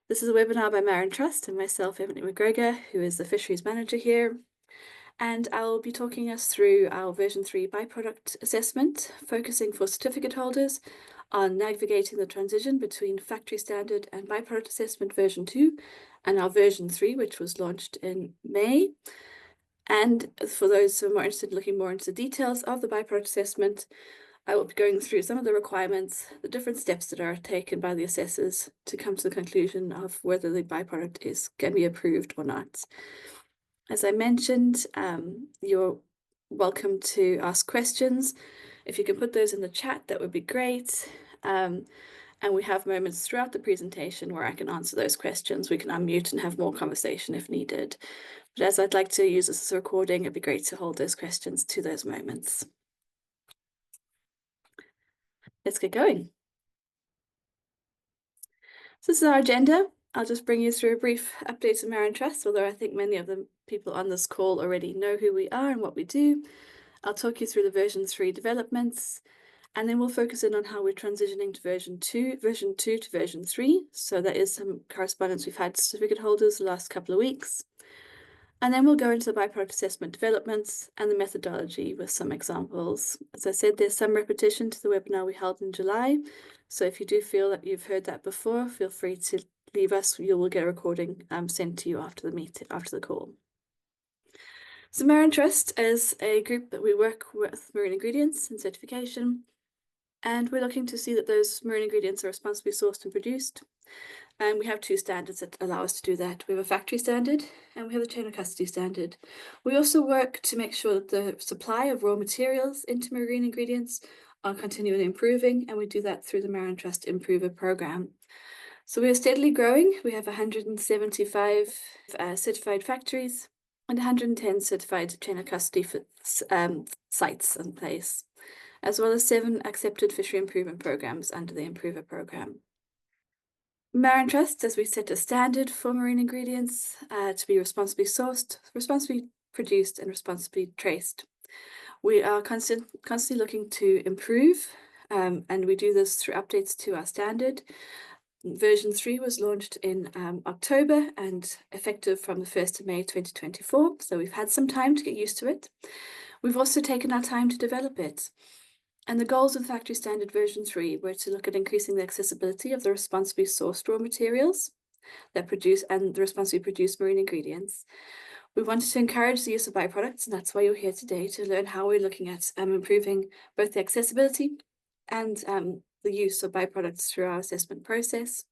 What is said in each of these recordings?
This is a webinar by MarinTrust and myself, Emily McGregor, who is the Fisheries Manager here. And I'll be talking us through our version 3 byproduct assessment, focusing for certificate holders on navigating the transition between factory standard and byproduct assessment version 2 and our version 3, which was launched in May. And for those who are more interested in looking more into the details of the byproduct assessment, I will be going through some of the requirements, the different steps that are taken by the assessors to come to the conclusion of whether the byproduct can be approved or not. As I mentioned, you're welcome to ask questions. If you can put those in the chat, that would be great. And we have moments throughout the presentation where I can answer those questions. We can unmute and have more conversation if needed. But as I'd like to use this as a recording, it'd be great to hold those questions to those moments. Let's get going. So this is our agenda. I'll just bring you through a brief update of MarinTrust, although I think many of the people on this call already know who we are and what we do. I'll talk you through the version 3 developments, and then we'll focus in on how we're transitioning to version 2 to version 3. So that is some correspondence we've had certificate holders the last couple of weeks. And then we'll go into the byproduct assessment developments and the methodology with some examples. As I said, there's some repetition to the webinar we held in July. So if you do feel that you've heard that before, feel free to leave us. You will get a recording sent to you after the call. So MarinTrust is a group that we work with marine ingredients and certification. And we're looking to see that those marine ingredients are responsibly sourced and produced. And we have two standards that allow us to do that. We have a factory standard and we have a chain of custody standard. We also work to make sure that the supply of raw materials into marine ingredients are continually improving, and we do that through the MarinTrust Improver program. So we are steadily growing. We have 175 certified factories and 110 certified chain of custody sites in place, as well as 7 accepted fishery improvement programs under the Improver program. MarinTrust, as we set a standard for marine ingredients to be responsibly sourced, responsibly produced, and responsibly traced. We are constantly looking to improve, and we do this through updates to our standard. Version 3 was launched in October and effective from the 1st of May 2024, so we've had some time to get used to it. We've also taken our time to develop it. And the goals of Factory Standard version 3 were to look at increasing the accessibility of the responsibly sourced raw materials that produce and the responsibly produced marine ingredients. We wanted to encourage the use of byproducts, and that's why you're here today, to learn how we're looking at improving both the accessibility and the use of byproducts through our assessment process.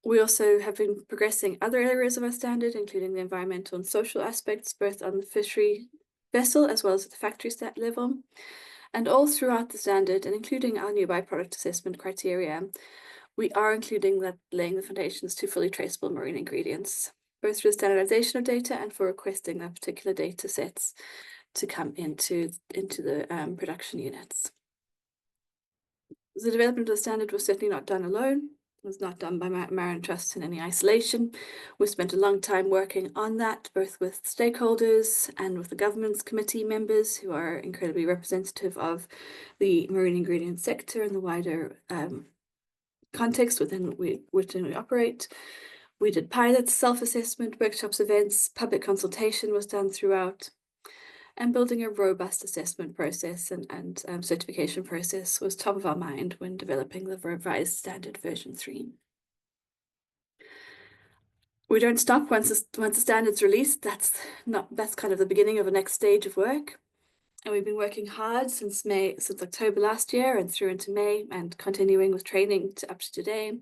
We also have been progressing other areas of our standard, including the environmental and social aspects, both on the fishery vessel as well as at the factory level. And all throughout the standard, and including our new byproduct assessment criteria, we are including that laying the foundations to fully traceable marine ingredients, both through the standardization of data and for requesting that particular data sets to come into the production units. The development of the standard was certainly not done alone. It was not done by MarinTrust in any isolation. We spent a long time working on that, both with stakeholders and with the government's committee members, who are incredibly representative of the marine ingredient sector and the wider context within which we operate. We did pilots, self-assessment, workshops, events, public consultation was done throughout, and building a robust assessment process and certification process was top of our mind when developing the revised standard version 3. We don't stop once the standard's released. That's kind of the beginning of a next stage of work. And we've been working hard since October last year and through into May, and continuing with training up to today,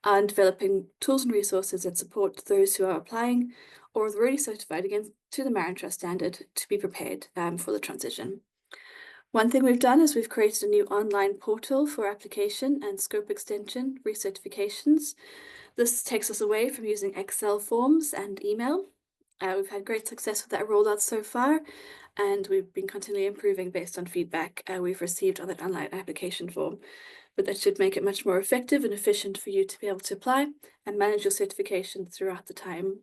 and developing tools and resources that support those who are applying or are already certified again to the MarinTrust standard to be prepared for the transition. One thing we've done is we've created a new online portal for application and scope extension recertifications. This takes us away from using Excel forms and email. We've had great success with that rollout so far, and we've been continually improving based on feedback we've received on that online application form. But that should make it much more effective and efficient for you to be able to apply and manage your certification throughout the time.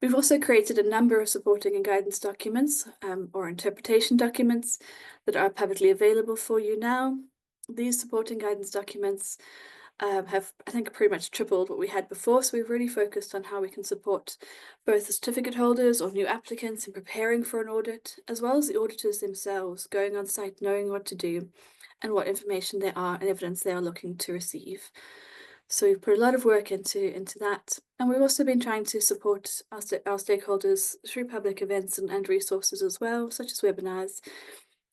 We've also created a number of supporting and guidance documents or interpretation documents that are publicly available for you now. These supporting guidance documents have, I think, pretty much tripled what we had before. So we've really focused on how we can support both the certificate holders or new applicants in preparing for an audit, as well as the auditors themselves going on site, knowing what to do and what information they are and evidence they are looking to receive. So we've put a lot of work into that. And we've also been trying to support our stakeholders through public events and resources as well, such as webinars.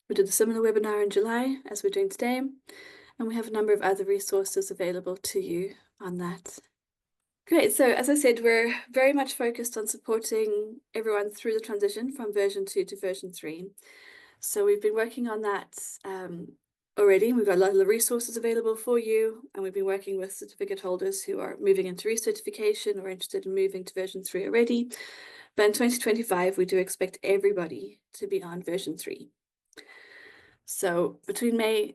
We did a similar webinar in July as we're doing today, and we have a number of other resources available to you on that. Great, so as I said, we're very much focused on supporting everyone through the transition from version 2 to version 3. So we've been working on that already. We've got a lot of the resources available for you, and we've been working with certificate holders who are moving into recertification or interested in moving to version 3 already. But in 2025, we do expect everybody to be on version 3. So between May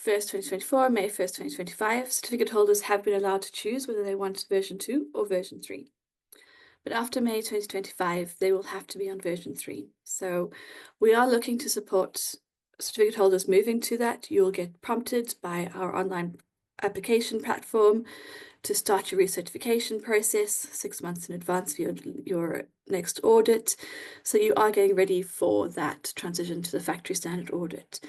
1st, 2024, May 1st, 2025, certificate holders have been allowed to choose whether they want version 2 or version 3. But after May 2025, they will have to be on version 3. So we are looking to support certificate holders moving to that. You'll get prompted by our online application platform to start your recertification process 6 months in advance for your next audit. So you are getting ready for that transition to the factory standard audit.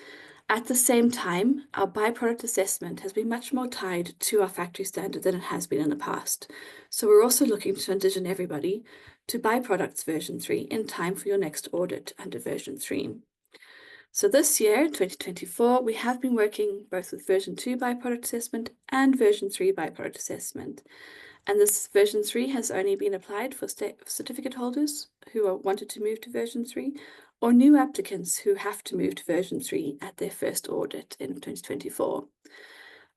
At the same time, our byproduct assessment has been much more tied to our factory standard than it has been in the past. So we're also looking to transition everybody to byproducts version 3 in time for your next audit under version 3. So this year, 2024, we have been working both with version 2 byproduct assessment and version 3 byproduct assessment. And this version 3 has only been applied for certificate holders who wanted to move to version 3 or new applicants who have to move to version 3 at their first audit in 2024.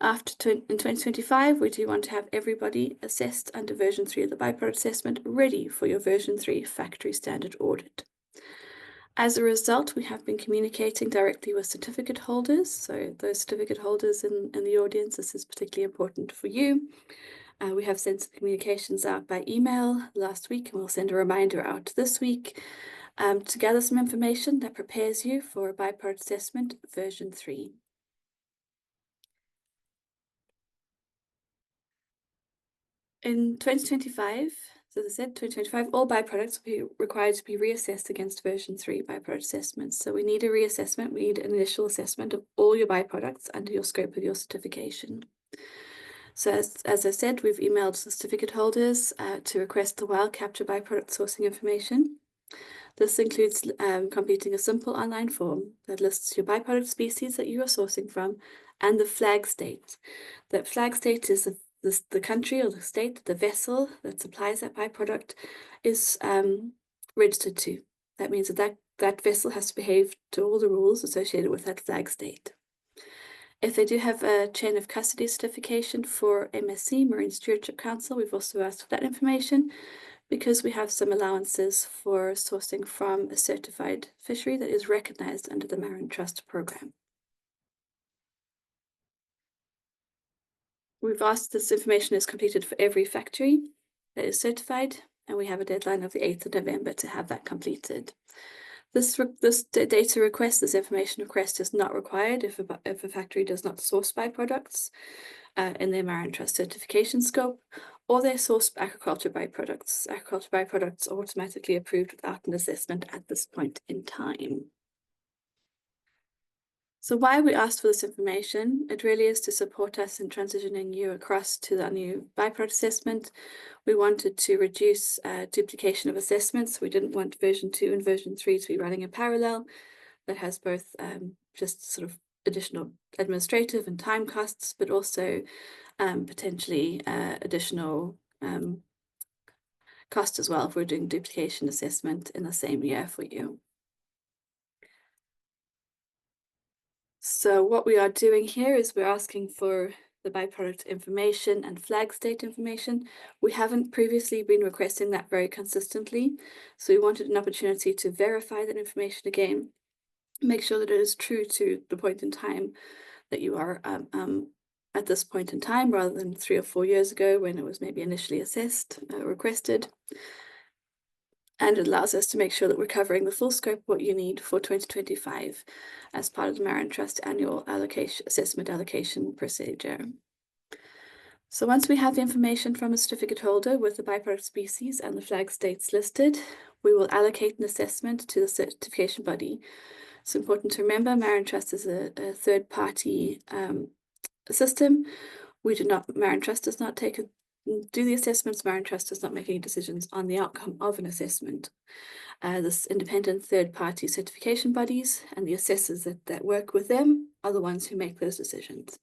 In 2025, we do want to have everybody assessed under version 3 of the byproduct assessment ready for your version 3 factory standard audit. As a result, we have been communicating directly with certificate holders. So those certificate holders in the audience, this is particularly important for you. We have sent some communications out by email last week, and we'll send a reminder out this week to gather some information that prepares you for a byproduct assessment version 3. In 2025, so as I said, 2025, all byproducts will be required to be reassessed against version 3 byproduct assessments. So we need a reassessment, we need an initial assessment of all your byproducts under your scope of your certification. So as I said, we've emailed the certificate holders to request the wild capture byproduct sourcing information. This includes completing a simple online form that lists your byproduct species that you are sourcing from and the flag state. That flag state is the country or the state that the vessel that supplies that byproduct is registered to. That means that vessel has to behave to all the rules associated with that flag state. If they do have a chain of custody certification for MSC, Marine Stewardship Council, we've also asked for that information because we have some allowances for sourcing from a certified fishery that is recognized under the MarinTrust program. We've asked this information is completed for every factory that is certified, and we have a deadline of the 8th of November to have that completed. This data request, this information request is not required if a factory does not source byproducts in their MarinTrust certification scope, or they source aquaculture byproducts. Aquaculture byproducts are automatically approved without an assessment at this point in time. So why we asked for this information, it really is to support us in transitioning you across to the new byproduct assessment. We wanted to reduce duplication of assessments. We didn't want version 2 and version 3 to be running in parallel. That has both just sort of additional administrative and time costs, but also potentially additional cost as well if we're doing duplication assessment in the same year for you. So what we are doing here is we're asking for the byproduct information and flag state information. We haven't previously been requesting that very consistently, so we wanted an opportunity to verify that information again, make sure that it is true to the point in time that you are at this point in time, rather than 3 or 4 years ago when it was maybe initially assessed, requested. And it allows us to make sure that we're covering the full scope of what you need for 2025 as part of the MarinTrust annual assessment allocation procedure. So once we have the information from a certificate holder with the byproduct species and the flag states listed, we will allocate an assessment to the certification body. It's important to remember MarinTrust is a third-party system. MarinTrust does not do the assessments. MarinTrust does not make any decisions on the outcome of an assessment. This independent third-party certification bodies and the assessors that work with them are the ones who make those decisions.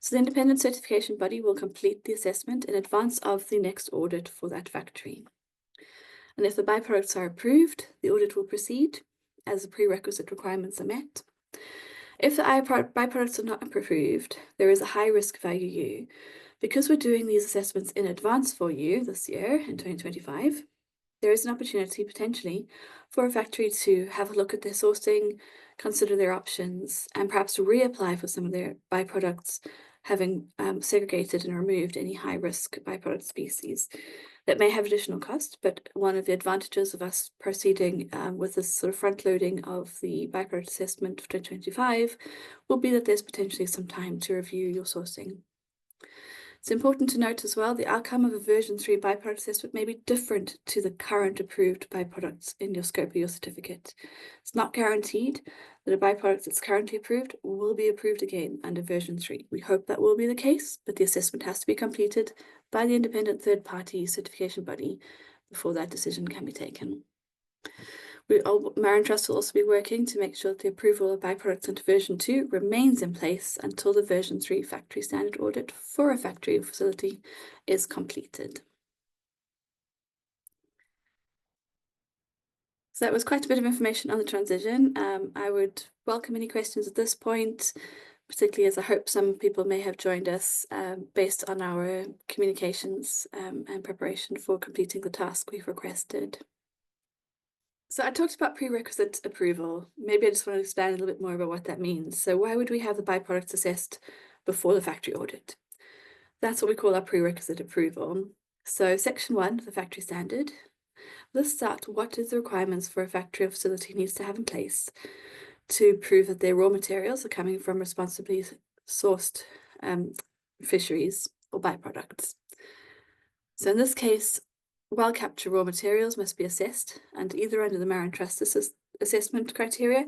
So the independent certification body will complete the assessment in advance of the next audit for that factory. And if the byproducts are approved, the audit will proceed as the prerequisite requirements are met. If the byproducts are not approved, there is a high risk value. Because we're doing these assessments in advance for you this year in 2025, there is an opportunity potentially for a factory to have a look at their sourcing, consider their options, and perhaps reapply for some of their byproducts, having segregated and removed any high-risk byproduct species. That may have additional cost, but one of the advantages of us proceeding with this sort of front-loading of the byproduct assessment for 2025 will be that there's potentially some time to review your sourcing. It's important to note as well, the outcome of a version 3 byproduct assessment may be different to the current approved byproducts in your scope of your certificate. It's not guaranteed that a byproduct that's currently approved will be approved again under version 3. We hope that will be the case, but the assessment has to be completed by the independent third-party certification body before that decision can be taken. MarinTrust will also be working to make sure that the approval of byproducts under version 2 remains in place until the version 3 factory standard audit for a factory or facility is completed. So that was quite a bit of information on the transition. I would welcome any questions at this point, particularly as I hope some people may have joined us based on our communications and preparation for completing the task we've requested. So I talked about prerequisite approval. Maybe I just want to expand a little bit more about what that means. So why would we have the byproducts assessed before the factory audit? That's what we call our prerequisite approval. So section 1 of the factory standard lists out what is the requirements for a factory or facility needs to have in place to prove that their raw materials are coming from responsibly sourced fisheries or byproducts. So in this case, wild capture raw materials must be assessed, and either under the MarinTrust assessment criteria,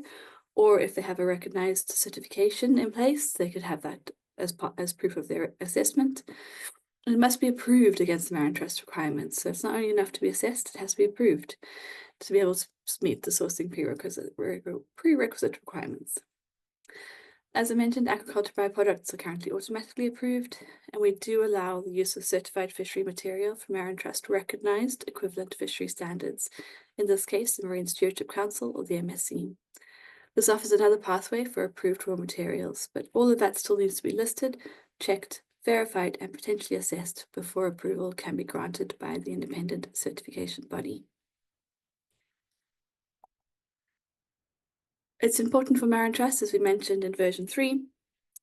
or if they have a recognised certification in place, they could have that as proof of their assessment. And it must be approved against the MarinTrust requirements. So it's not only enough to be assessed, it has to be approved to be able to meet the sourcing prerequisite requirements. As I mentioned, aquaculture byproducts are currently automatically approved, and we do allow the use of certified fishery material from MarinTrust recognised equivalent fishery standards, in this case the Marine Stewardship Council or the MSC. This offers another pathway for approved raw materials, but all of that still needs to be listed, checked, verified and potentially assessed before approval can be granted by the independent certification body. It's important for MarinTrust, as we mentioned in version 3,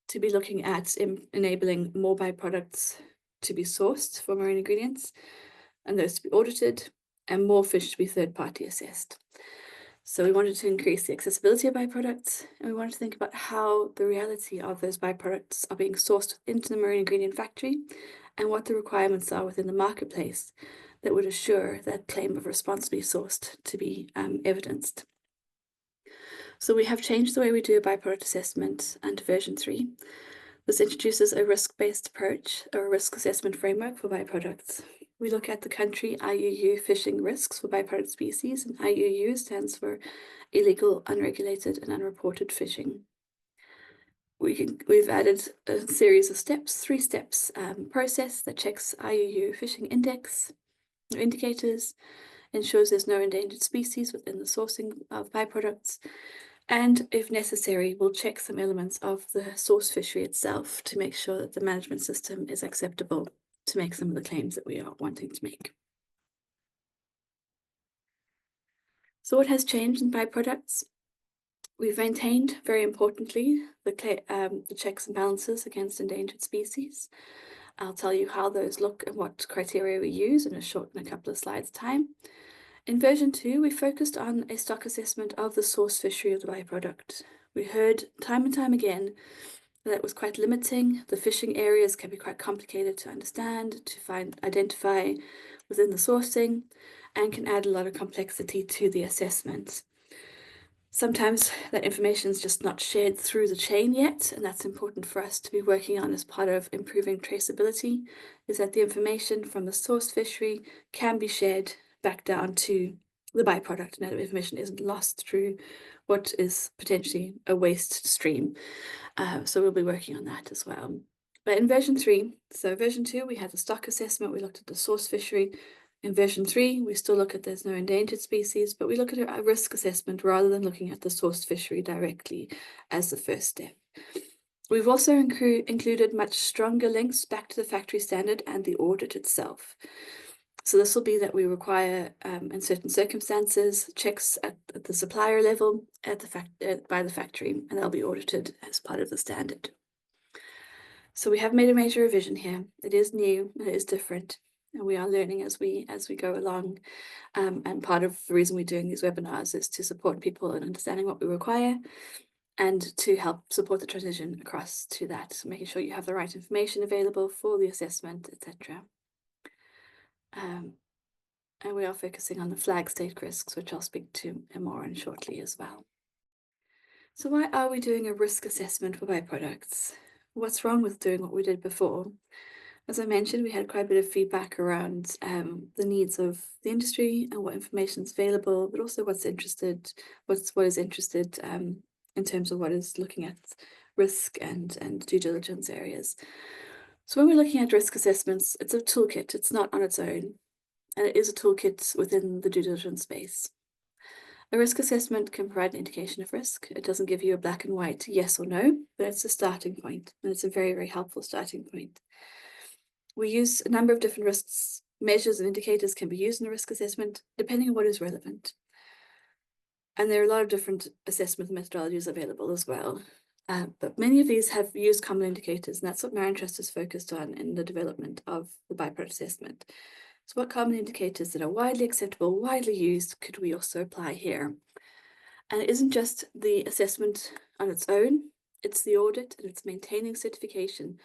to be looking at enabling more byproducts to be sourced for marine ingredients and those to be audited and more fish to be third-party assessed. So we wanted to increase the accessibility of byproducts, and we wanted to think about how the reality of those byproducts are being sourced into the marine ingredient factory and what the requirements are within the marketplace that would assure that claim of responsibly sourced to be evidenced. So we have changed the way we do a byproduct assessment under version 3. This introduces a risk-based approach or a risk assessment framework for byproducts. We look at the country IUU fishing risks for byproduct species, and IUU stands for illegal, unregulated and unreported fishing. We've added a series of steps, 3 steps process that checks IUU fishing index indicators, ensures there's no endangered species within the sourcing of byproducts, and if necessary, we'll check some elements of the source fishery itself to make sure that the management system is acceptable to make some of the claims that we are wanting to make. So what has changed in byproducts? We've maintained, very importantly, the checks and balances against endangered species. I'll tell you how those look and what criteria we use in a couple of slides' time. In version 2, we focused on a stock assessment of the source fishery of the byproduct. We heard time and time again that was quite limiting. The fishing areas can be quite complicated to understand, to identify within the sourcing, and can add a lot of complexity to the assessment. Sometimes that information is just not shared through the chain yet, and that's important for us to be working on as part of improving traceability, is that the information from the source fishery can be shared back down to the byproduct, and that information isn't lost through what is potentially a waste stream. So we'll be working on that as well. But in version 3, so version 2, we had the stock assessment, we looked at the source fishery. In version 3, we still look at there's no endangered species, but we look at a risk assessment rather than looking at the source fishery directly as the first step. We've also included much stronger links back to the factory standard and the audit itself. So this will be that we require, in certain circumstances, checks at the supplier level by the factory, and they'll be audited as part of the standard. So we have made a major revision here. It is new, it is different, and we are learning as we go along. And part of the reason we're doing these webinars is to support people in understanding what we require and to help support the transition across to that, making sure you have the right information available for the assessment, etc. And we are focusing on the flag state risks, which I'll speak to more on shortly as well. So why are we doing a risk assessment for byproducts? What's wrong with doing what we did before? As I mentioned, we had quite a bit of feedback around the needs of the industry and what information is available, but also what is interested in terms of what is looking at risk and due diligence areas. So when we're looking at risk assessments, it's a toolkit, it's not on its own, and it is a toolkit within the due diligence space. A risk assessment can provide an indication of risk. It doesn't give you a black and white yes or no, but it's a starting point, and it's a very, very helpful starting point. We use a number of different risks. Measures and indicators can be used in a risk assessment, depending on what is relevant. And there are a lot of different assessment methodologies available as well. But many of these have used common indicators, and that's what MarinTrust is focused on in the development of the byproduct assessment. So what common indicators that are widely acceptable, widely used, could we also apply here? And it isn't just the assessment on its own, it's the audit and it's maintaining certification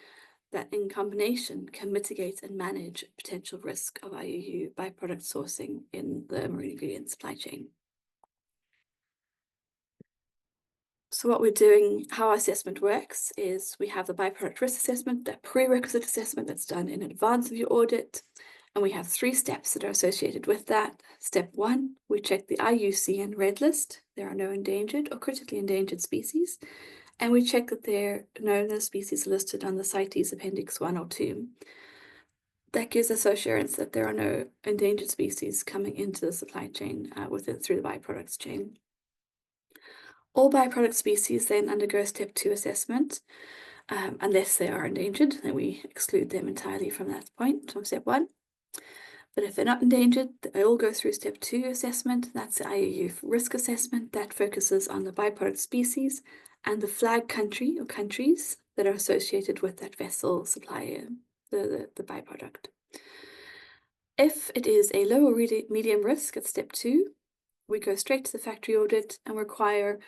that in combination can mitigate and manage potential risk of IUU byproduct sourcing in the marine ingredient supply chain. So what we're doing, how our assessment works, is we have the byproduct risk assessment, that prerequisite assessment that's done in advance of your audit. And we have 3 steps that are associated with that. Step 1, we check the IUCN red list. There are no endangered or critically endangered species. And we check that no species listed on the CITES Appendix 1 or 2. That gives us assurance that there are no endangered species coming into the supply chain through the byproducts chain. All byproduct species then undergo step 2 assessment, unless they are endangered, then we exclude them entirely from that point, from step 1. But if they're not endangered, they all go through step 2 assessment. That's the IUU risk assessment that focuses on the byproduct species and the flag country or countries that are associated with that vessel supplier, the byproduct. If it is a low or medium risk at step 2, we go straight to the factory audit and require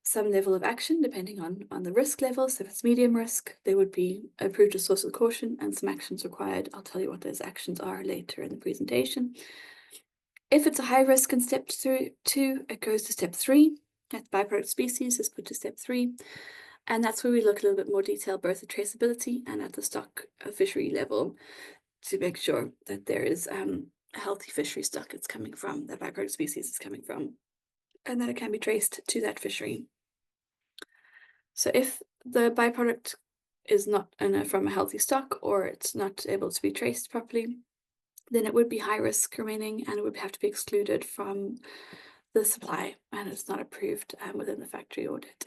some level of action depending on the risk level. So if it's medium risk, there would be approved as source with caution and some actions required. I'll tell you what those actions are later in the presentation. If it's a high risk in step 2, it goes to step 3. That byproduct species is put to step 3. And that's where we look a little bit more detail, both at traceability and at the stock fishery level, to make sure that there is a healthy fishery stock it's coming from, that byproduct species is coming from, and that it can be traced to that fishery. So if the byproduct is not from a healthy stock or it's not able to be traced properly, then it would be high risk remaining and it would have to be excluded from the supply and it's not approved within the factory audit.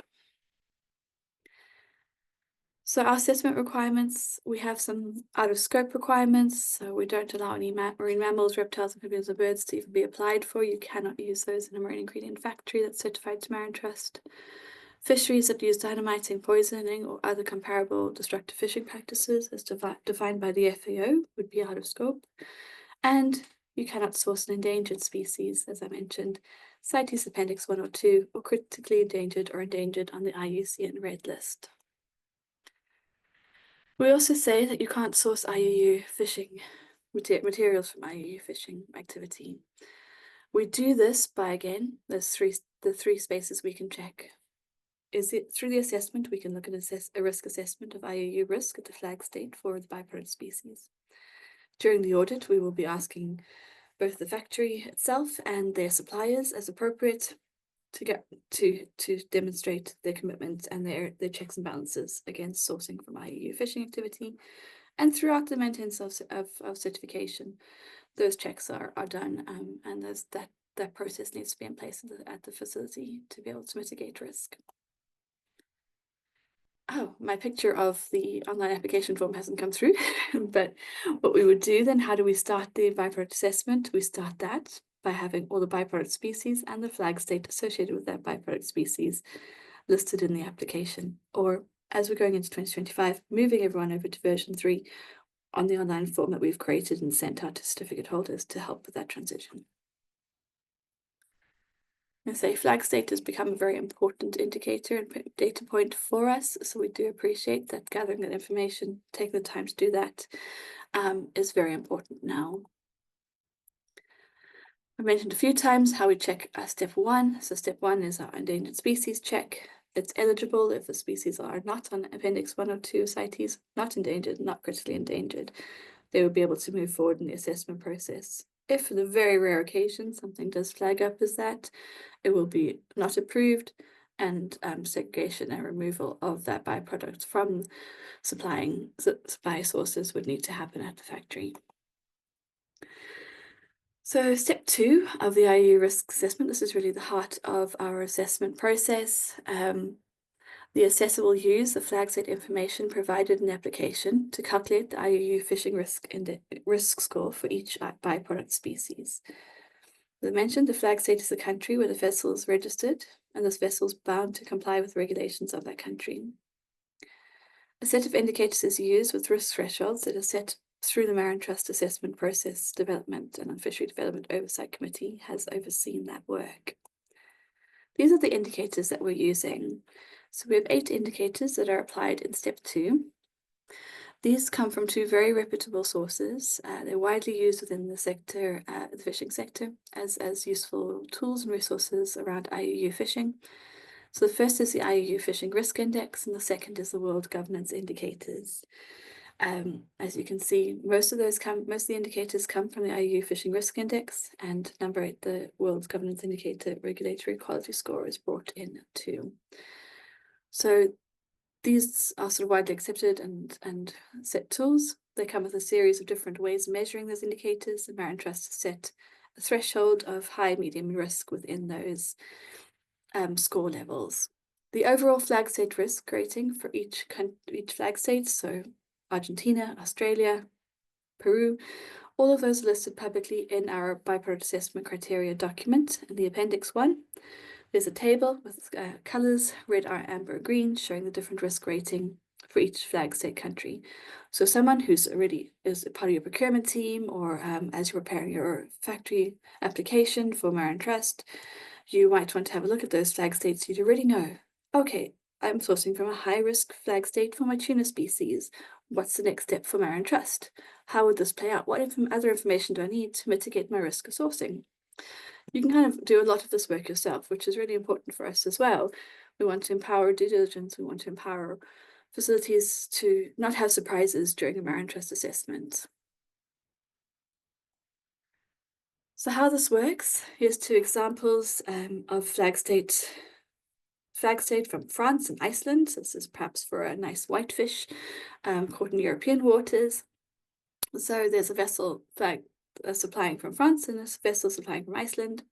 So our assessment requirements, we have some out of scope requirements. So we don't allow any marine mammals, reptiles, amphibians, or birds to even be applied for. You cannot use those in a marine ingredient factory that's certified to MarinTrust. Fisheries that use dynamiting, poisoning, or other comparable destructive fishing practices as defined by the FAO would be out of scope. And you cannot source an endangered species, as I mentioned, CITES Appendix 1 or 2, or critically endangered or endangered on the IUCN Red List. We also say that you can't source IUU fishing materials from IUU fishing activity. We do this by, again, there's the three spaces we can check. Is it through the assessment, we can look at a risk assessment of IUU risk at the flag state for the byproduct species. During the audit, we will be asking both the factory itself and their suppliers, as appropriate, to demonstrate their commitment and their checks and balances against sourcing from IUU fishing activity. And throughout the maintenance of certification, those checks are done, and that process needs to be in place at the facility to be able to mitigate risk. Oh, my picture of the online application form hasn't come through, but what we would do then, how do we start the byproduct assessment? We start that by having all the byproduct species and the flag state associated with that byproduct species listed in the application. Or as we're going into 2025, moving everyone over to version 3 on the online form that we've created and sent out to certificate holders to help with that transition. And say flag state has become a very important indicator and data point for us, so we do appreciate that gathering that information, taking the time to do that, is very important now. I mentioned a few times how we check step 1. So step 1 is our endangered species check. It's eligible if the species are not on Appendix 1 or 2 CITES, not endangered, not critically endangered. They would be able to move forward in the assessment process. If for the very rare occasion something does flag up as that, it will be not approved, and segregation and removal of that byproduct from supply sources would need to happen at the factory. So step 2 of the IUU risk assessment, this is really the heart of our assessment process. The assessor will use the flag state information provided in the application to calculate the IUU fishing risk score for each byproduct species. As I mentioned, the flag state is the country where the vessel is registered, and this vessel is bound to comply with regulations of that country. A set of indicators is used with risk thresholds that are set through the MarinTrust assessment process development, and the Fishery Development Oversight Committee has overseen that work. These are the indicators that we're using. So we have 8 indicators that are applied in step 2. These come from 2 very reputable sources. They're widely used within the sector, the fishing sector, as useful tools and resources around IUU fishing. So the first is the IUU Fishing Risk Index, and the second is the World Governance Indicators. As you can see, most of the indicators come from the IUU Fishing Risk Index, and number 8, the World Governance Indicator Regulatory Quality Score, is brought in too. So these are sort of widely accepted and set tools. They come with a series of different ways of measuring those indicators. And MarinTrust has set a threshold of high, medium, and risk within those score levels. The overall flag state risk rating for each flag state, so Argentina, Australia, Peru, all of those are listed publicly in our byproduct assessment criteria document in the Appendix 1. There's a table with colours, red, amber, green, showing the different risk rating for each flag state country. So someone who's already is a part of your procurement team, or as you're preparing your factory application for MarinTrust, you might want to have a look at those flag states. You'd already know, okay, I'm sourcing from a high-risk flag state for my tuna species. What's the next step for MarinTrust? How would this play out? What other information do I need to mitigate my risk of sourcing? You can kind of do a lot of this work yourself, which is really important for us as well. We want to empower due diligence. We want to empower facilities to not have surprises during a MarinTrust assessment. So how this works, here's 2 examples of flag state from France and Iceland. So this is perhaps for a nice whitefish caught in European waters. So there's a vessel flag supplying from France and this vessel supplying from Iceland,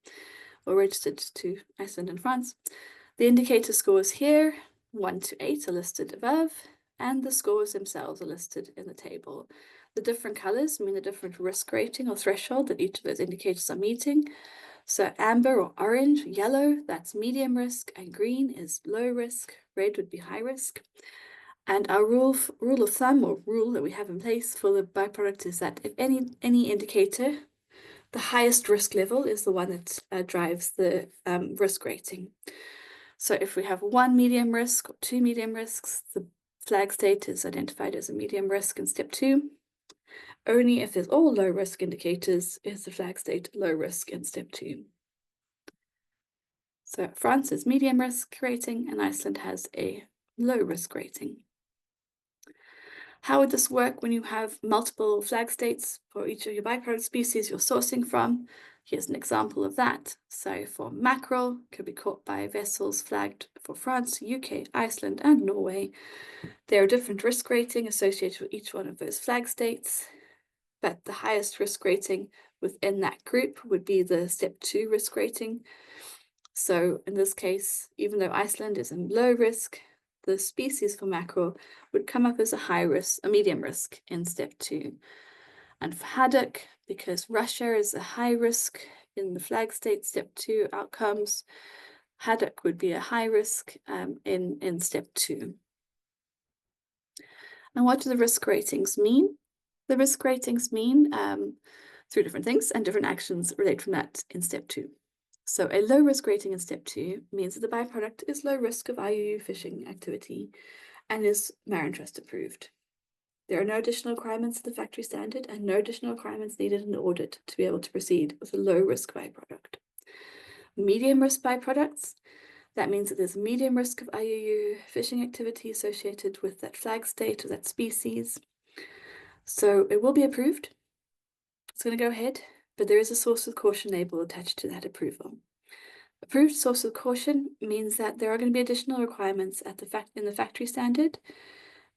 or registered to Iceland and France. The indicator scores here, 1 to 8, are listed above, and the scores themselves are listed in the table. The different colours mean the different risk rating or threshold that each of those indicators are meeting. So amber or orange, yellow, that's medium risk, and green is low risk, red would be high risk. And our rule of thumb, or rule that we have in place for the byproduct, is that if any indicator, the highest risk level is the one that drives the risk rating. So if we have 1 medium risk or 2 medium risks, the flag state is identified as a medium risk in step 2. Only if there's all low risk indicators is the flag state low risk in step 2. So France is medium risk rating and Iceland has a low risk rating. How would this work when you have multiple flag states for each of your byproduct species you're sourcing from? Here's an example of that. So for mackerel, could be caught by vessels flagged for France, UK, Iceland, and Norway. There are different risk rating associated with each one of those flag states, but the highest risk rating within that group would be the step 2 risk rating. So in this case, even though Iceland is in low risk, the species for mackerel would come up as a medium risk in step 2. And for haddock, because Russia is a high risk in the flag state step 2 outcomes, haddock would be a high risk in step 2. And what do the risk ratings mean? The risk ratings mean 3 different things, and different actions relate from that in step 2. So a low risk rating in step 2 means that the byproduct is low risk of IUU fishing activity and is MarinTrust approved. There are no additional requirements to the factory standard and no additional requirements needed in the audit to be able to proceed with a low risk byproduct. Medium risk byproducts, that means that there's a medium risk of IUU fishing activity associated with that flag state or that species. So it will be approved. It's going to go ahead, but there is a source of caution label attached to that approval. Approved source of caution means that there are going to be additional requirements in the factory standard,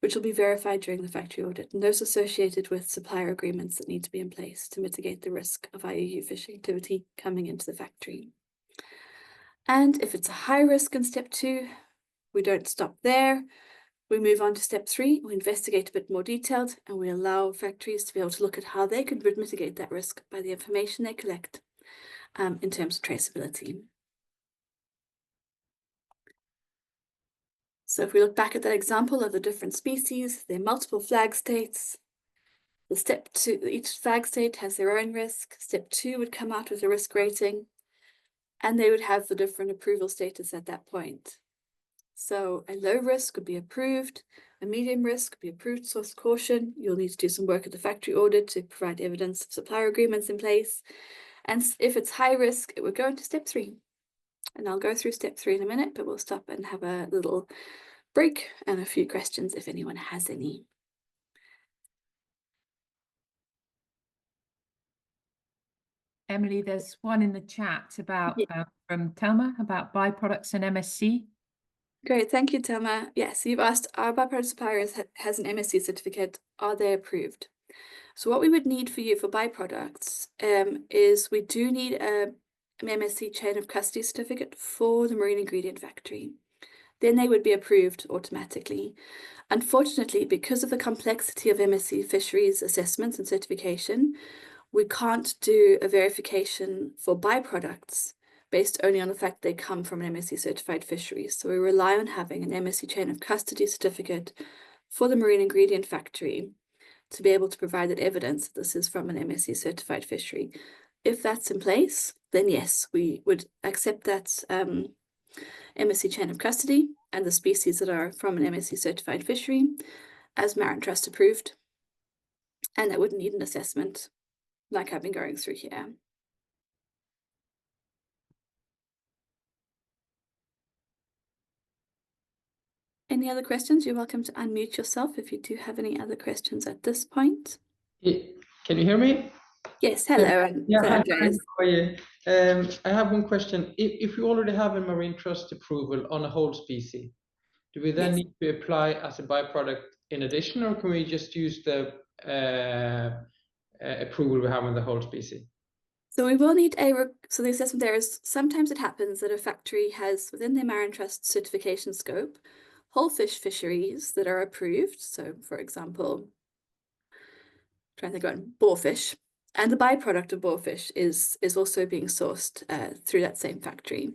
which will be verified during the factory audit, and those associated with supplier agreements that need to be in place to mitigate the risk of IUU fishing activity coming into the factory. And if it's a high risk in step 2, we don't stop there. We move on to step 3, we investigate a bit more detailed, and we allow factories to be able to look at how they could mitigate that risk by the information they collect in terms of traceability. So if we look back at that example of the different species, there are multiple flag states. The step 2, each flag state has their own risk. Step 2 would come out with a risk rating, and they would have the different approval status at that point. So a low risk would be approved, a medium risk would be approved source caution. You'll need to do some work at the factory audit to provide evidence of supplier agreements in place. And if it's high risk, it would go into step 3. And I'll go through step 3 in a minute, but we'll stop and have a little break and a few questions if anyone has any. Emily, there's one in the chat about from Thelma about byproducts and MSC. Great, thank you, Thelma. Yes, you've asked, our byproduct supplier has an MSC certificate. Are they approved? So what we would need for you for byproducts is we do need an MSC chain of custody certificate for the marine ingredient factory. Then they would be approved automatically. Unfortunately, because of the complexity of MSC fisheries assessments and certification, we can't do a verification for byproducts based only on the fact they come from an MSC certified fishery. So we rely on having an MSC chain of custody certificate for the marine ingredient factory to be able to provide that evidence that this is from an MSC certified fishery. If that's in place, then yes, we would accept that MSC chain of custody and the species that are from an MSC certified fishery as MarinTrust approved, and that wouldn't need an assessment like I've been going through here. Any other questions? You're welcome to unmute yourself if you do have any other questions at this point. Can you hear me? Yes, hello. Yeah, hi, Andreas. how are you? I have one question. If you already have a MarinTrust approval on a whole species, do we then need to apply as a byproduct in addition, or can we just use the approval we have on the whole species? So we will need so the assessment there is, sometimes it happens that a factory has within their MarinTrust certification scope whole fish fisheries that are approved. So for example, trying to think about boarfish, and the byproduct of boarfish is also being sourced through that same factory.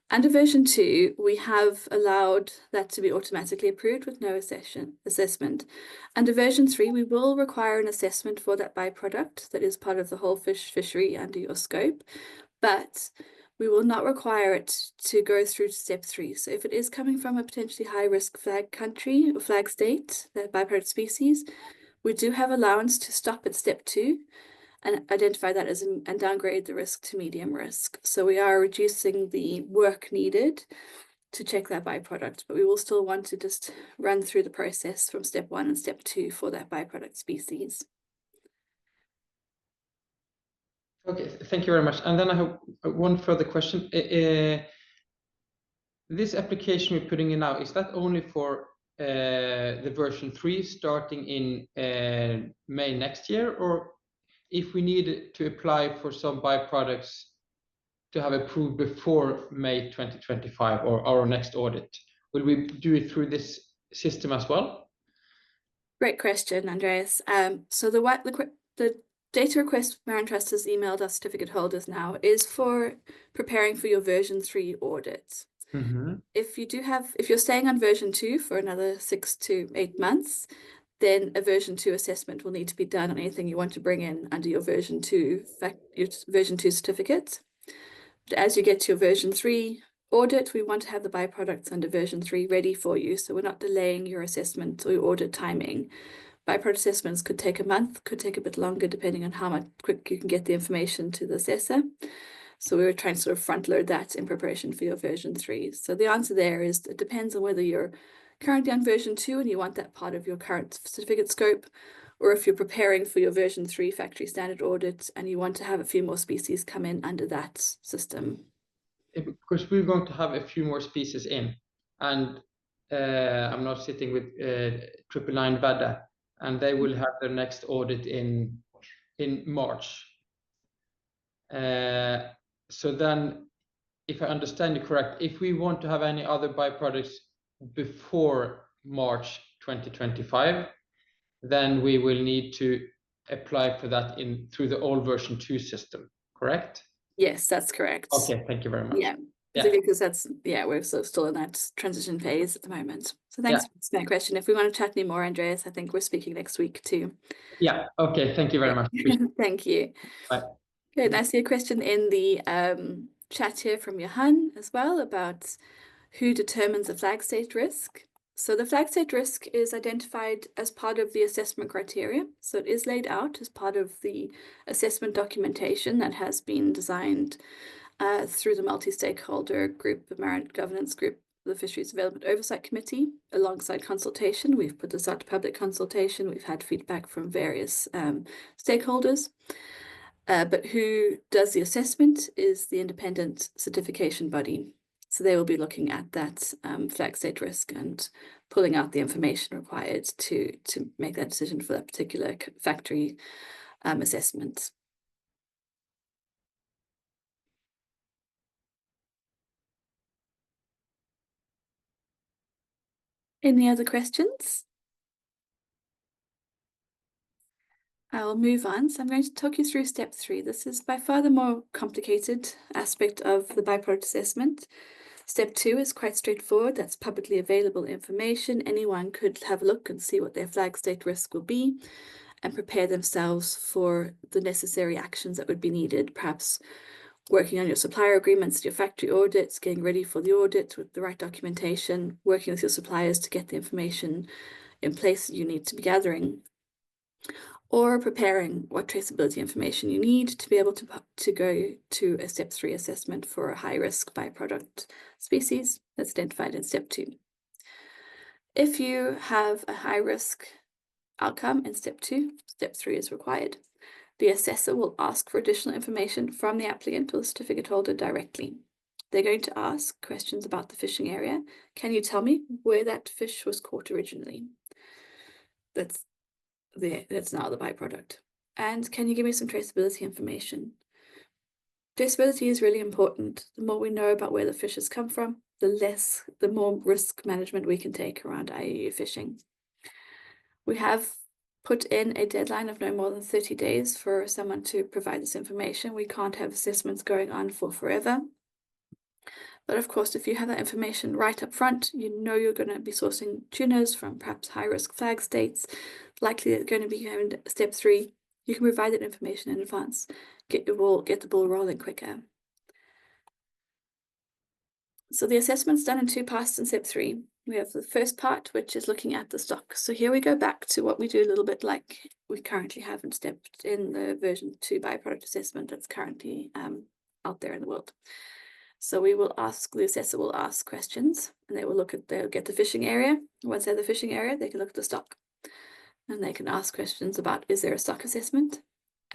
Under version 2, we have allowed that to be automatically approved with no assessment. Under version 3, we will require an assessment for that byproduct that is part of the whole fish fishery under your scope, but We will not require it to go through to step 3. So if it is coming from a potentially high-risk flag country or flag state, that byproduct species, we do have allowance to stop at step 2 and identify that as and downgrade the risk to medium risk. So we are reducing the work needed to check that byproduct, but we will still want to just run through the process from step 1 and step 2 for that byproduct species. Okay, thank you very much. And then I have one further question. This application we're putting in now, is that only for the version 3 starting in May next year? Or if we need to apply for some byproducts to have approved before May 2025 or our next audit, will we do it through this system as well? Great question, Andreas. So the data request MarinTrust has emailed our certificate holders now is for preparing for your version 3 audit. Mm-hmm. If you're staying on version 2 for another 6 to 8 months, then a version 2 assessment will need to be done on anything you want to bring in under your version 2 certificate. But as you get to your version 3 audit, we want to have the byproducts under version 3 ready for you, so we're not delaying your assessment or your audit timing. Byproduct assessments could take a month, could take a bit longer, depending on how much quick you can get the information to the assessor. So we were trying to sort of front load that in preparation for your version 3. So the answer there is it depends on whether you're currently on version 2 and you want that part of your current certificate scope, or if you're preparing for your version 3 factory standard audit and you want to have a few more species come in under that system. Because we're going to have a few more species in, and I'm now sitting with 999 Vada, and they will have their next audit in March. So then, if I understand you correct, if we want to have any other byproducts before March 2025, then we will need to apply for that through the old version 2 system, correct? Yes, that's correct. Okay, thank you very much. Yeah, because we're still in that transition phase at the moment. So thanks for that question. If we want to chat any more, Andreas, I think we're speaking next week too. Yeah, okay, thank you very much. Thank you. Bye. Good, and I see a question in the chat here from Johan as well about who determines the flag state risk. So the flag state risk is identified as part of the assessment criteria. So it is laid out as part of the assessment documentation that has been designed through the multi-stakeholder group, the Marin Governance Group, the Fisheries Development Oversight Committee, alongside consultation. We've put this out to public consultation. We've had feedback from various stakeholders. But who does the assessment is the independent certification body. So they will be looking at that flag state risk and pulling out the information required to make that decision for that particular factory assessment. Any other questions? I will move on. So I'm going to talk you through step 3. This is by far the more complicated aspect of the byproduct assessment. Step 2 is quite straightforward. That's publicly available information. Anyone could have a look and see what their flag state risk will be and prepare themselves for the necessary actions that would be needed, perhaps working on your supplier agreements, your factory audits, getting ready for the audit with the right documentation, working with your suppliers to get the information in place that you need to be gathering, or preparing what traceability information you need to be able to go to a step 3 assessment for a high-risk byproduct species that's identified in step 2. If you have a high-risk outcome in step 2, step 3 is required. The assessor will ask for additional information from the applicant or the certificate holder directly. They're going to ask questions about the fishing area. Can you tell me where that fish was caught originally? That's now the byproduct. And can you give me some traceability information? Traceability is really important. The more we know about where the fish has come from, the more risk management we can take around IUU fishing. We have put in a deadline of no more than 30 days for someone to provide this information. We can't have assessments going on for forever. But of course, if you have that information right up front, you know you're going to be sourcing tunas from perhaps high-risk flag states, likely they're going to be going to step 3. You can provide that information in advance, get the ball rolling quicker. So the assessment's done in two parts in step 3. We have the first part, which is looking at the stock. So here we go back to what we do a little bit like we currently have in the version 2 byproduct assessment that's currently out there in the world. So the assessor will ask questions, and they'll get the fishing area. Once they have the fishing area, they can look at the stock. And they can ask questions about, is there a stock assessment?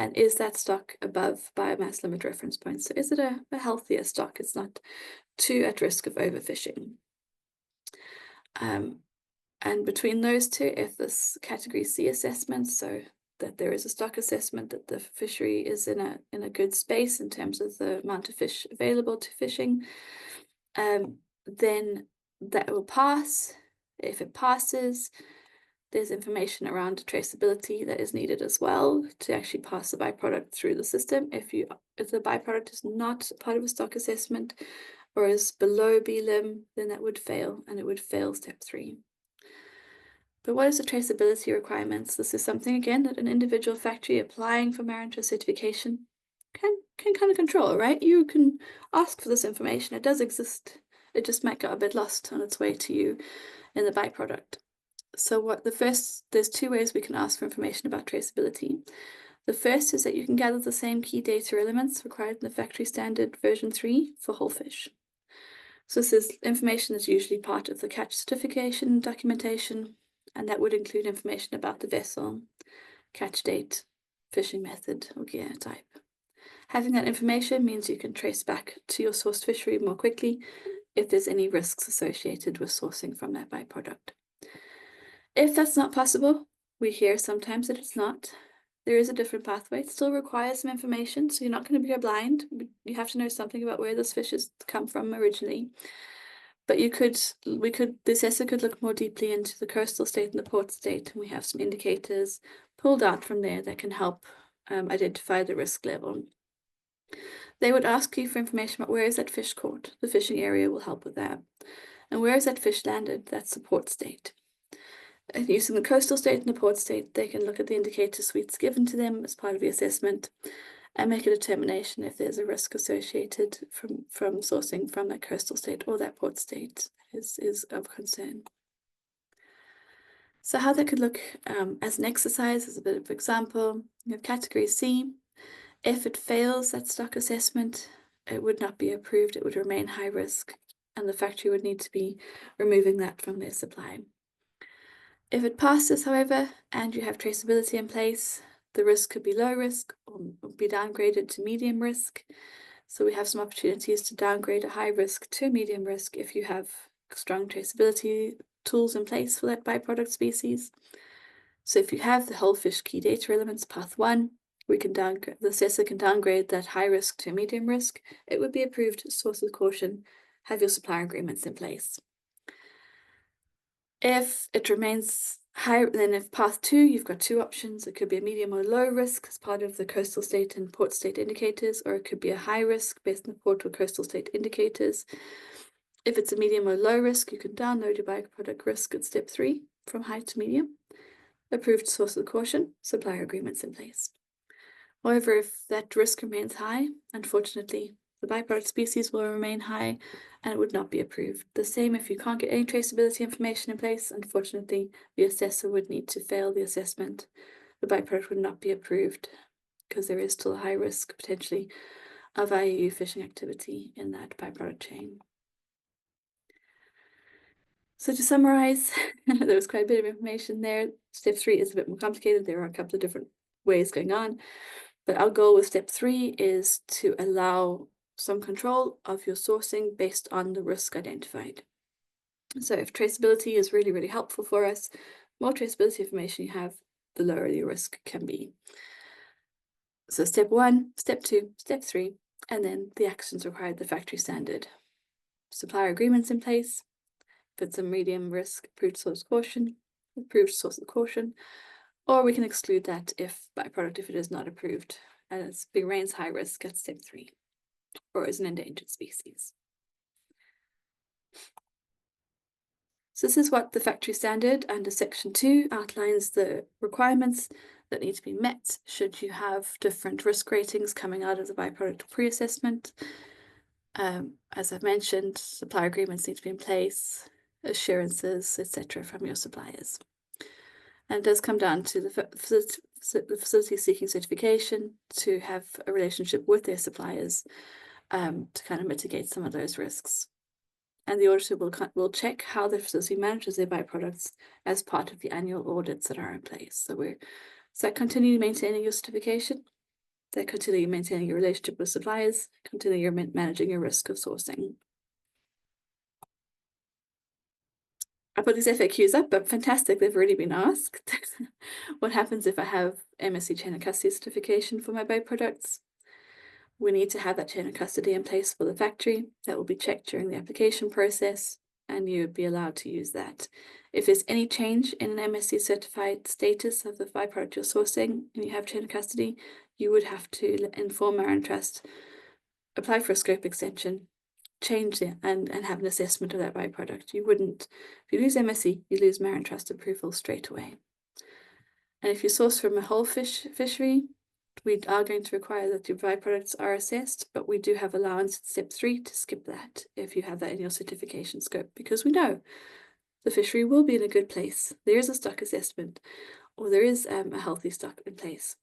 And is that stock above biomass limit reference points? So is it a healthier stock? It's not too at risk of overfishing. And between those two, if this category C assessment, so that there is a stock assessment, that the fishery is in a good space in terms of the amount of fish available to fishing, then that will pass. If it passes, there's information around traceability that is needed as well to actually pass the byproduct through the system. If the byproduct is not part of a stock assessment or is below BLIM, then that would fail, and it would fail step 3. But what is the traceability requirements? This is something, again, that an individual factory applying for MarinTrust certification can kind of control, right? You can ask for this information. It does exist. It just might get a bit lost on its way to you in the byproduct. So there's 2 ways we can ask for information about traceability. The first is that you can gather the same key data elements required in the factory standard version 3 for whole fish. So this is information that's usually part of the catch certification documentation, and that would include information about the vessel, catch date, fishing method, or gear type. Having that information means you can trace back to your sourced fishery more quickly if there's any risks associated with sourcing from that byproduct. If that's not possible, we hear sometimes that it's not. There is a different pathway. It still requires some information, so you're not going to be blind. You have to know something about where this fish has come from originally. But the assessor could look more deeply into the coastal state and the port state, and we have some indicators pulled out from there that can help identify the risk level. They would ask you for information about where is that fish caught. The fishing area will help with that. And where is that fish landed? That's the port state. And using the coastal state and the port state, they can look at the indicator suites given to them as part of the assessment and make a determination if there's a risk associated from sourcing from that coastal state or that port state is of concern. So how that could look as an exercise, as a bit of example, you have category C. If it fails that stock assessment, it would not be approved. It would remain high risk, and the factory would need to be removing that from their supply. If it passes, however, and you have traceability in place, the risk could be low risk or be downgraded to medium risk. So we have some opportunities to downgrade a high risk to a medium risk if you have strong traceability tools in place for that byproduct species. So if you have the whole fish key data elements, path 1, the assessor can downgrade that high risk to a medium risk. It would be approved, source with caution, have your supplier agreements in place. If it remains high, then if path 2, you've got 2 options. It could be a medium or low risk as part of the coastal state and port state indicators, or it could be a high risk based on the port or coastal state indicators. If it's a medium or low risk, you can download your byproduct risk at step 3 from high to medium. Approved source with caution, supplier agreements in place. However, if that risk remains high, unfortunately, the byproduct species will remain high and it would not be approved. The same if you can't get any traceability information in place, unfortunately, the assessor would need to fail the assessment. The byproduct would not be approved because there is still a high risk, potentially, of IUU fishing activity in that byproduct chain. So to summarize, there was quite a bit of information there. Step 3 is a bit more complicated. There are a couple of different ways going on. But our goal with step 3 is to allow some control of your sourcing based on the risk identified. So if traceability is really, really helpful for us, more traceability information you have, the lower your risk can be. So step 1, step 2, step 3, and then the actions required, the factory standard. Supplier agreements in place. If it's a medium risk, approved source caution, approved source of caution, or we can exclude that if byproduct, if it is not approved, and it remains high risk at step 3, or is an endangered species. So this is what the factory standard under section 2 outlines the requirements that need to be met should you have different risk ratings coming out of the byproduct pre-assessment. As I've mentioned, supply agreements need to be in place, assurances, etc., from your suppliers. And it does come down to the facility seeking certification to have a relationship with their suppliers to kind of mitigate some of those risks. And the auditor will check how the facility manages their byproducts as part of the annual audits that are in place. So continue maintaining your certification, they continue maintaining your relationship with suppliers, continue managing your risk of sourcing. I put these FAQs up, but fantastic, they've already been asked. What happens if I have MSC chain of custody certification for my byproducts? We need to have that chain of custody in place for the factory. That will be checked during the application process, and you would be allowed to use that. If there's any change in an MSC certified status of the byproduct you're sourcing and you have chain of custody, you would have to inform MarinTrust, apply for a scope extension, change it, and have an assessment of that byproduct. You wouldn't, if you lose MSC, you lose MarinTrust approval straight away. And if you source from a whole fishery, we are going to require that your byproducts are assessed, but we do have allowance at step 3 to skip that if you have that in your certification scope, because we know the fishery will be in a good place. There is a stock assessment, or there is a healthy stock in place.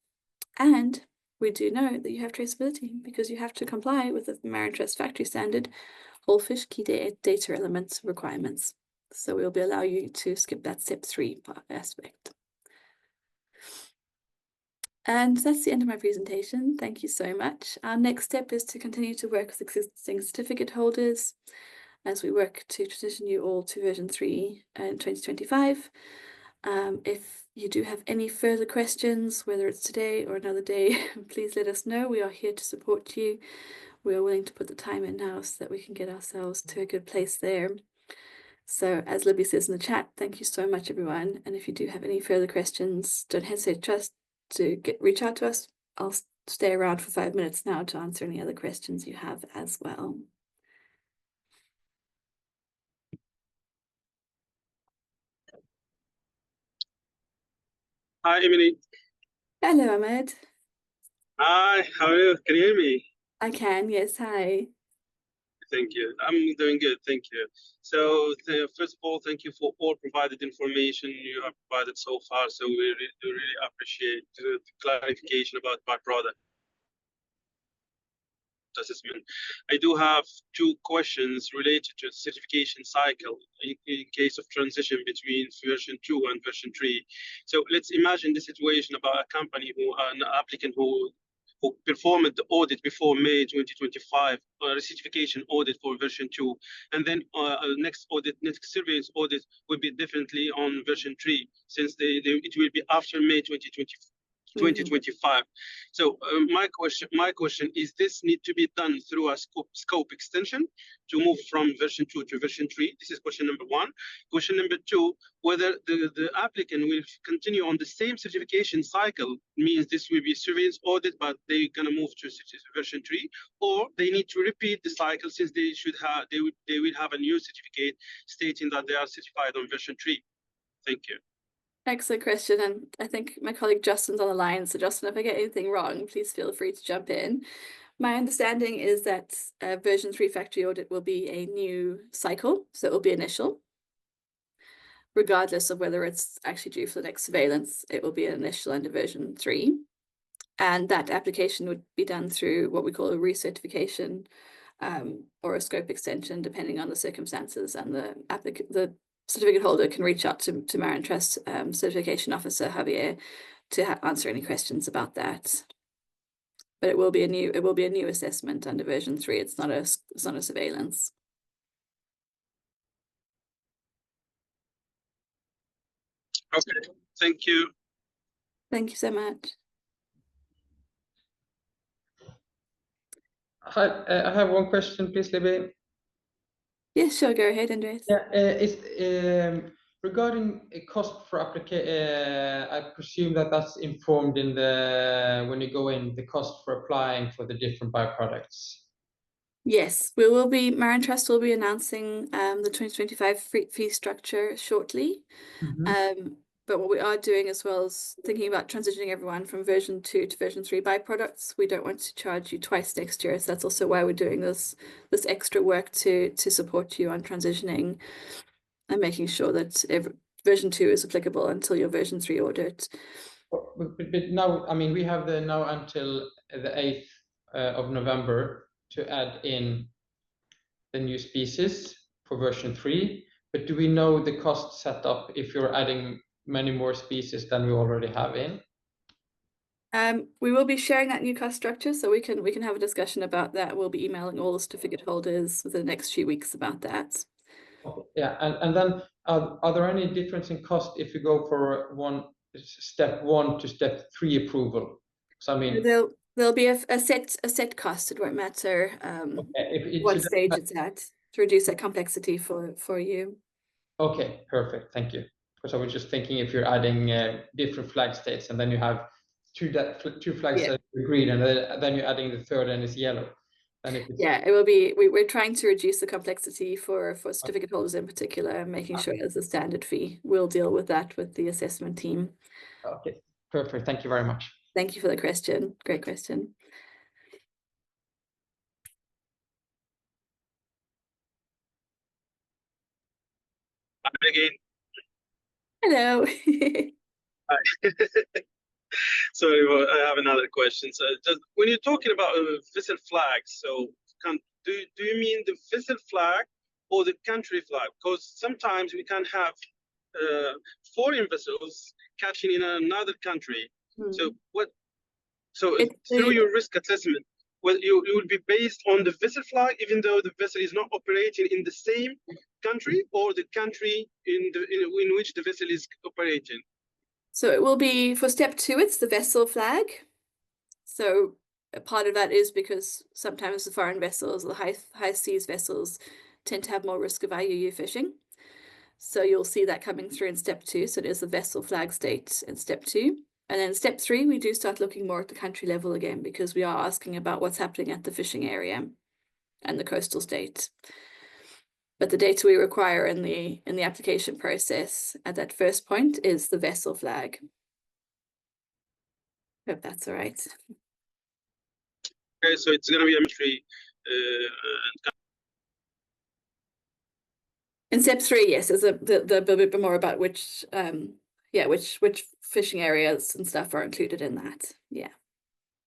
And we do know that you have traceability because you have to comply with the MarinTrust factory standard whole fish key data elements requirements. So we'll be allow you to skip that step 3 aspect. And that's the end of my presentation. Thank you so much. Our next step is to continue to work with existing certificate holders as we work to transition you all to version 3 in 2025. If you do have any further questions, whether it's today or another day, please let us know. We are here to support you. We are willing to put the time in now so that we can get ourselves to a good place there. So as Libby says in the chat, thank you so much, everyone. And if you do have any further questions, don't hesitate to reach out to us. I'll stay around for 5 minutes now to answer any other questions you have as well. Hi, Emily. Hello, Ahmed. Hi, how are you? Can you hear me? I can, yes, hi. Thank you. I'm doing good, thank you. So, first of all, thank you for all provided information you have provided so far. So we really appreciate the clarification about byproduct assessment. I do have 2 questions related to the certification cycle in case of transition between version 2 and version 3. So let's imagine the situation about a company an applicant who performed the audit before May 2025, a certification audit for version 2, and then next surveillance audit will be definitely on version 3, since it will be after May 2025. So my question is, this need to be done through a scope extension to move from version 2 to version 3? This is question number 1. Question number 2, whether the applicant will continue on the same certification cycle, means this will be surveillance audit, but they're gonna move to version 3, or they need to repeat the cycle, since they will have a new certificate stating that they are certified on version 3. Thank you. Excellent question, and I think my colleague Justin's on the line. So Justin, if I get anything wrong, please feel free to jump in. My understanding is that version 3 factory audit will be a new cycle, so it will be initial. Regardless of whether it's actually due for the next surveillance, it will be an initial under version 3. And that application would be done through what we call a recertification or a scope extension, depending on the circumstances, and the certificate holder can reach out to MarinTrust certification officer Javier to answer any questions about that. But it will be a new assessment under version 3. It's not a surveillance. Okay, thank you. Thank you so much. Hi, I have one question, please, Libby. Yes, sure. Go ahead, Andres. Yeah, regarding a cost for application, I presume that's informed in when you go in, the cost for applying for the different byproducts. Yes, MarinTrust will be announcing the 2025 fee structure shortly. But what we are doing as well is thinking about transitioning everyone from version 2 to version 3 byproducts. We don't want to charge you twice next year. So that's also why we're doing this extra work to support you on transitioning and making sure that version 2 is applicable until your version 3 audit. But now, I mean, we have now until the 8th of November to add in the new species for version 3. But do we know the cost setup if you're adding many more species than we already have in? We will be sharing that new cost structure, so we can have a discussion about that. We'll be emailing all the certificate holders within the next few weeks about that. Okay. Yeah, and then are there any difference in cost if you go for step 1 to step 3 approval? So I mean, there'll be a set cost. It won't matter what stage it's at, to reduce that complexity for you. Okay, perfect. Thank you. Because I was just thinking if you're adding different flag states and then you have two flags that are green and then you're adding the third and it's yellow. Then it will be. We're trying to reduce the complexity for certificate holders in particular, and making sure there's a standard fee. We'll deal with that with the assessment team. Okay, perfect. Thank you very much. Thank you for the question. Great question. Again. Hello. Hi. Sorry, I have another question. So just, when you're talking about vessel flags, so do you mean the vessel flag or the country flag? Because sometimes we can have foreign vessels catching in another country. So through your risk assessment, well, you will be based on the vessel flag, even though the vessel is not operating in the same country, or the country in which the vessel is operating. So it will be for step 2, it's the vessel flag. So a part of that is because sometimes the foreign vessels, the high seas vessels, tend to have more risk of IUU fishing. So you'll see that coming through in step 2. So it is the vessel flag state in step 2. And then step 3, we do start looking more at the country level again, because we are asking about what's happening at the fishing area and the coastal state. But the data we require in the application process at that first point is the vessel flag. Hope that's all right. Okay, so it's going to be a mystery. In step 3, yes, there's a bit more about which fishing areas and stuff are included in that. Yeah,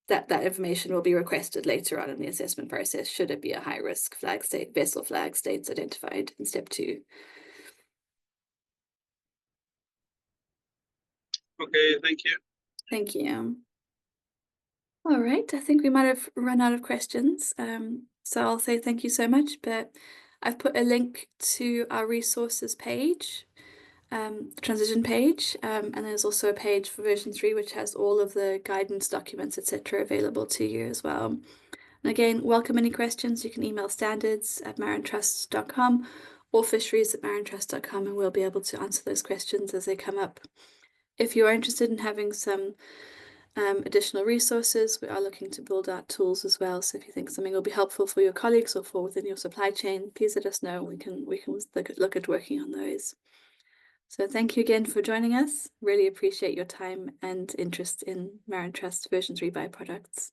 that information will be requested later on in the assessment process, should it be a high risk flag state, vessel flag states identified in step 2. Okay, thank you. Thank you. All right, I think we might have run out of questions. So I'll say thank you so much, but I've put a link to our resources page, transition page, and there's also a page for version 3, which has all of the guidance documents, etc., available to you as well. And again, welcome any questions. You can email standards@marintrust.com or fisheries@marintrust.com, and we'll be able to answer those questions as they come up. If you are interested in having some additional resources, we are looking to build out tools as well. So if you think something will be helpful for your colleagues or for within your supply chain, please let us know. We can look at working on those. So thank you again for joining us. Really appreciate your time and interest in MarinTrust version 3 byproducts.